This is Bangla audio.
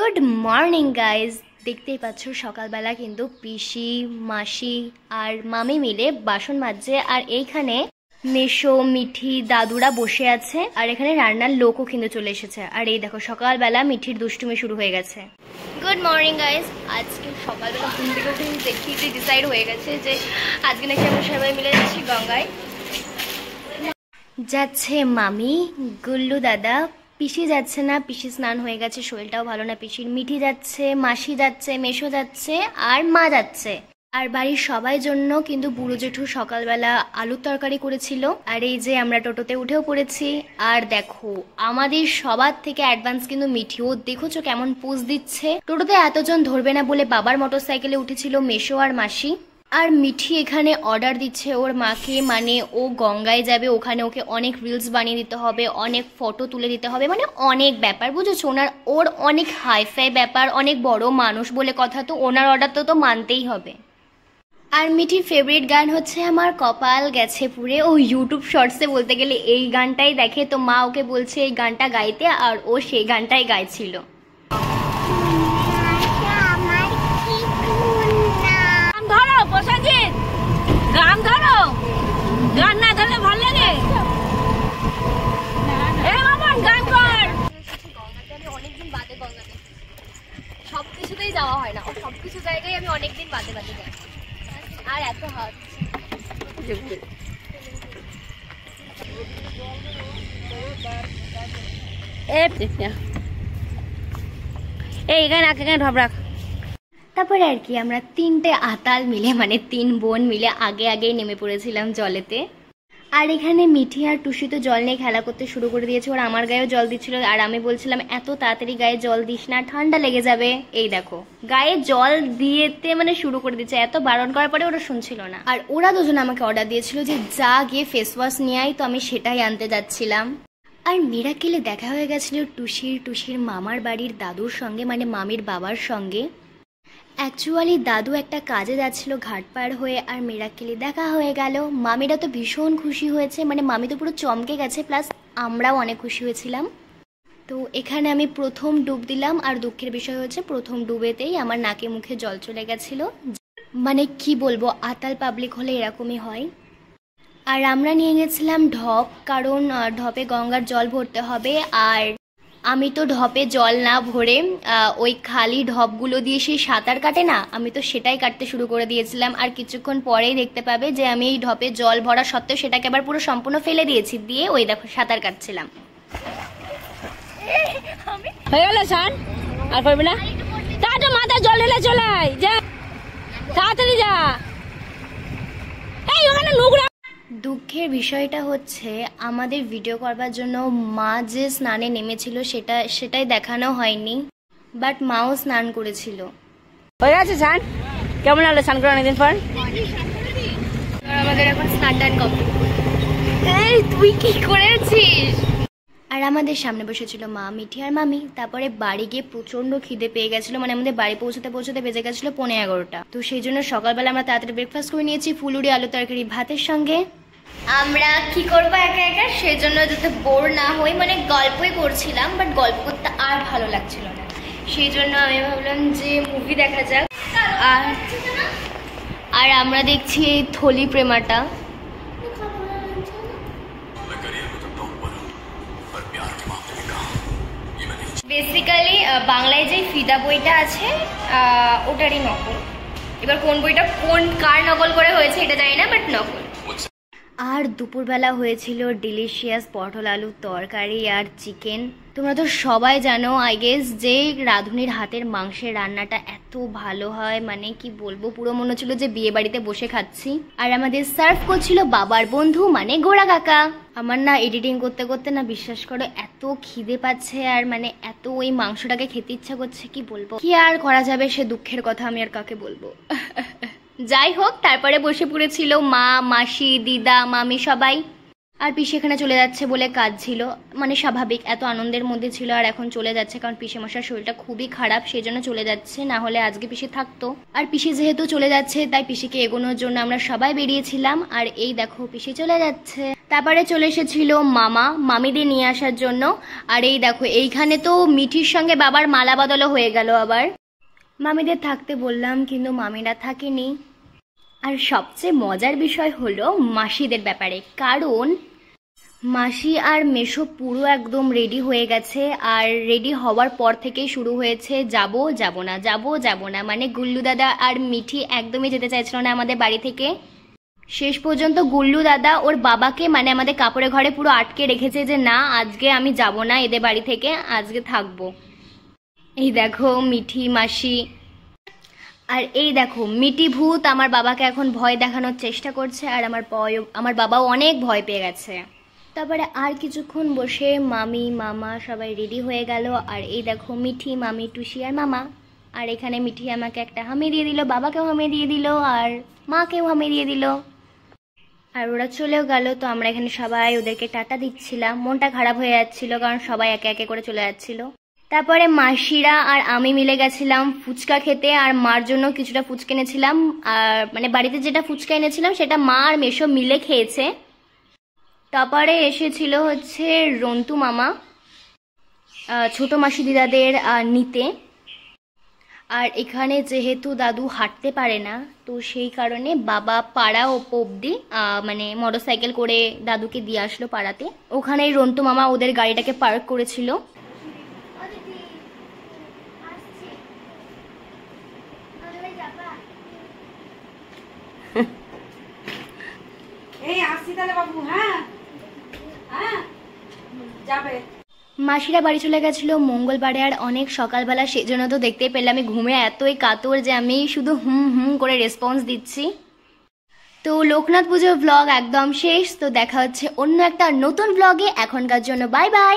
Good morning guys. দেখতেই পাচ্ছ সকালবেলা কিন্তু পিসি মাসি আর মামি মিলে বাসন মাজছে, আর এইখানে মেশো মিঠি দাদুরা বসে আছে, আর এখানে রান্নার লোকও কিন্তু চলে এসেছে। আর এই দেখো সকালবেলা মিঠির দুষ্টুমি শুরু হয়ে গেছে। Good morning guys. আজকে সকালবেলা ঘুম থেকে উঠে দেখি ডিসাইড হয়ে গেছে যে আজকে নাকি আমরা সবাই মিলে যাচ্ছি গঙ্গায়। যাচ্ছে মামি, গুল্লু দাদা, পিসি যাচ্ছে না, পিসি স্নান হয়ে গেছে, শরীরটাও ভালো না পিসির। মিঠি যাচ্ছে, মাসি যাচ্ছে, মেশো যাচ্ছে, আর মা যাচ্ছে। আর বাড়ির সবাই জন্য কিন্তু বুড়ো জেঠু সকালবেলা আলুর তরকারি করেছিল। আর এই যে আমরা টোটোতে উঠেও পড়েছি। আর দেখো আমাদের সবার থেকে অ্যাডভান্স কিন্তু মিঠিও, দেখোছো কেমন পোজ দিচ্ছে। টোটোতে এতজন ধরবে না বলে বাবার মোটরসাইকেলে উঠেছিল মেশো আর মাসি। আর মিঠি এখানে অর্ডার দিচ্ছে ওর মাকে, মানে ও গঙ্গায় যাবে, ওখানে ওকে অনেক রিলস বানিয়ে দিতে হবে, অনেক ফটো তুলে দিতে হবে, মানে অনেক ব্যাপার বুঝেছো। ওর অনেক হাইফাই ব্যাপার, অনেক বড় মানুষ বলে কথা, তো ওনার অর্ডার তো মানতেই হবে। আর মিঠির ফেভারিট গান হচ্ছে আমার কপাল গেছে পুরে। ও ইউটিউব শর্টসে বলতে গেলে এই গানটাই দেখে, তো মা ওকে বলছে এই গানটা গাইতে, আর ও সেই গানটাই গাইছিল। গান ধরো, গান না ধরলে ভালো লাগে। গান কর। আমি অনেকদিন বাদে গঙ্গাতে, সবকিছুতেই যাওয়া হয় না, সবকিছু জায়গায় আমি অনেকদিন বাদে বাদে যাই। আর এত হাত এইখানে ঢপ রাখ। তারপরে আর কি আমরা তিনটে আতাল মিলে, মানে তিন বোন মিলে আগেই নেমে পড়েছিলাম জলেতে। আর এখানে মিঠি আর টুসি তো জল নিয়ে খেলা করতে শুরু করে দিয়েছে। ওরা আমার গায়েও জল দিচ্ছিল, আর আমি বলছিলাম এত তাড়াতাড়ি গায়ে জল দিস না, ঠান্ডা লেগে যাবে। এই দেখো গায়ে জল দিয়েতে মানে শুরু করে দিচ্ছে, এত বারণ করার পরে ওরা শুনছিল না। আর ওরা দুজন আমাকে অর্ডার দিয়েছিল যে যা গিয়ে ফেস ওয়াশ নিয়ে আয়, তো আমি সেটাই আনতে যাচ্ছিলাম। আর মিরাকেলে দেখা হয়ে গেছিল টুসির মামার বাড়ির দাদুর সঙ্গে, মানে মামির বাবার সঙ্গে। অ্যাকচুয়ালি দাদু একটা কাজে যাচ্ছিল ঘাট পার হয়ে, আর মিরাকেলে দেখা হয়ে গেল। মামিরা তো ভীষণ খুশি হয়েছে, মানে মামি তো পুরো চমকে গেছে, প্লাস আমরাও অনেক খুশি হয়েছিলাম। তো এখানে আমি প্রথম ডুব দিলাম, আর দুঃখের বিষয় হচ্ছে প্রথম ডুবেতেই আমার নাকে মুখে জল চলে গেছিল। মানে কি বলবো, আতাল পাবলিক হলে এরকমই হয়। আর আমরা নিয়ে গেছিলাম ঢপ, কারণ ঢপে গঙ্গার জল ভরতে হবে। আর আমি তো ঢপে জল না ভরে ওই খালি ঢপগুলো দিয়ে সেই সাঁতার কাটে না, আমি তো সেটাই কাটতে শুরু করে দিয়েছিলাম। আর কিছুক্ষণ পরেই দেখতে পাবে যে আমি এই ঢপে জল ভরা সত্ত্বেও সেটাকে আবার পুরো সম্পূর্ণ ফেলে দিয়েছি, দিয়ে ওই দেখো সাঁতার কাটছিলাম। হয়ে গেল স্নান আর করবি না, তাড়াতাড়ি মাথায় জল ঢেলে চলে আয়, যা তাড়াতাড়ি যা। এই ওখানে নোংরা। দুঃখের বিষয়টা হচ্ছে আমাদের ভিডিও করবার জন্য মা যে স্নানে নেমেছিল সেটাই দেখানো হয়নি, বাট মাও স্নান করেছিল। হয়ে গেছে স্নান? কেমন লাগলো স্নান করে অনেকদিন পর? আমাদের এখন স্নান টান কমপ্লিট। এই তুই কি করেছিস? আর আমাদের সামনে বসেছিল মা, মিঠি আর মামি। তারপরে বাড়ি গিয়ে প্রচন্ড খিদে পেয়ে গেছিল, মানে আমাদের বাড়ি পৌঁছতে বেজে গেছিল 11:15। তো সেই জন্য সকালবেলা আমরা তাড়াতাড়ি ব্রেকফাস্ট করে নিয়েছি ফুলুরি আলু তরকারি ভাতের সঙ্গে। আমরা কি করবো একা সেই জন্য যাতে বোর না হই, মানে গল্পই করছিলাম, বাট গল্প করতে আর ভালো লাগছিল না, সেই জন্য আমি ভাবলাম যে মুভি দেখা যাক। আর আমরা দেখছি এই থলি প্রেমাটা। বেসিক্যালি বাংলায় যে ফিদা বইটা আছে ওটারই নকল। এবার কোন বইটা কার নকল করে হয়েছে এটা জানি না, বাট নকল। আর দুপুরবেলা হয়েছিল ডিলিশিয়াস পটল আলুর তরকারি আর চিকেন। তোমরা তো সবাই জানো আই গেস যে রাঁধুনির হাতের মাংসের রান্নাটা এত ভালো হয়, মানে কি বলবো, পুরো মনে হচ্ছিল যে বিয়ে বাড়িতে বসে খাচ্ছি। আর আমাদের সার্ভ করছিল বাবার বন্ধু, মানে গোড়া কাকা। আমার না এডিটিং করতে করতে না বিশ্বাস করো এত খিদে পাচ্ছে, আর মানে এত ওই মাংসটাকে খেতে ইচ্ছা করছে, কি বলবো। কি আর করা যাবে, সে দুঃখের কথা আমি আর কাকে বলবো। যাই হোক, তারপরে বসে পড়েছিল মা, মাসি, দিদা, মামি সবাই। আর পিসি এখানে চলে যাচ্ছে বলে কাজ ছিল, মানে স্বাভাবিক, এত আনন্দের মধ্যে ছিল আর এখন চলে যাচ্ছে, কারণ পিসি মশার শরীরটা খুবই খারাপ, সেই জন্য চলে যাচ্ছে, না হলে আজকে পিসি থাকতো। আর পিসি যেহেতু চলে যাচ্ছে তাই পিসিকে এগোনোর জন্য আমরা সবাই বেরিয়েছিলাম। আর এই দেখো পিসি চলে যাচ্ছে। তারপরে চলে এসেছিল মামা মামিদের নিয়ে আসার জন্য। আর এই দেখো এইখানে তো মিঠির সঙ্গে বাবার মালা বদলও হয়ে গেল আবার। মামিদের থাকতে বললাম কিন্তু মামিরা থাকেনি। আর সবচেয়ে মজার বিষয় হলো মাসিদের ব্যাপারে, কারণ মাসি আর মেশো পুরো একদম রেডি হয়ে গেছে। আর রেডি হওয়ার পর থেকেই শুরু হয়েছে যাবো যাবো না, যাবো যাবো না, মানে গুল্লু দাদা আর মিঠি একদমই যেতে চাইছিল না আমাদের বাড়ি থেকে। শেষ পর্যন্ত গুল্লু দাদা ওর বাবাকে, মানে আমাদের কাপড়ের ঘরে পুরো আটকে রেখেছে যে না আজকে আমি যাব না এদের বাড়ি থেকে, আজকে থাকবো। এই দেখো মিঠি মাসি, আর এই দেখো মিটি ভূত আমার বাবাকে এখন ভয় দেখানোর চেষ্টা করছে, আর আমার বাবাও অনেক ভয় পেয়ে গেছে। তারপরে আর কিছুক্ষণ বসে মামি মামা সবাই রেডি হয়ে গেল। আর এই দেখো মিঠি মামি টুসি আর মামা। আর এখানে মিঠি আমাকে একটা হামি দিয়ে দিল, বাবাকেও হামি দিয়ে দিল, আর মাকেও হামি দিয়ে দিল। আর ওরা চলেও গেল। তো আমরা এখানে সবাই ওদেরকে টাটা দিচ্ছিলাম, মনটা খারাপ হয়ে যাচ্ছিল কারণ সবাই একে একে করে চলে যাচ্ছিল। তারপরে মাসিরা আর আমি মিলে গেছিলাম ফুচকা খেতে, আর মার জন্য কিছুটা ফুচকা এনেছিলাম। আর মানে বাড়িতে যেটা ফুচকা এনেছিলাম সেটা মা আর মেশো মিলে খেয়েছে। তারপরে এসেছিল হচ্ছে রন্তু মামা ছোট মাসি দিদাদের নিতে। আর এখানে যেহেতু দাদু হাঁটতে পারে না, তো সেই কারণে বাবা পাড়া অব্দি মানে মোটরসাইকেল করে দাদুকে দিয়ে আসলো পাড়াতে। ওখানে রন্তু মামা ওদের গাড়িটাকে পার্ক করেছিল। মাসিরা বাড়ি চলে গেছিল মঙ্গলবারে, আর অনেক সকালবেলা, সেই জন্য তো দেখতেই পেলে আমি ঘুমে এতই কাতর যে আমি শুধু হুম হুম করে রেসপন্স দিচ্ছি। তো লোকনাথ পুজোর ব্লগ একদম শেষ। তো দেখা হচ্ছে অন্য একটা নতুন ব্লগে। এখনকার জন্য বাই বাই।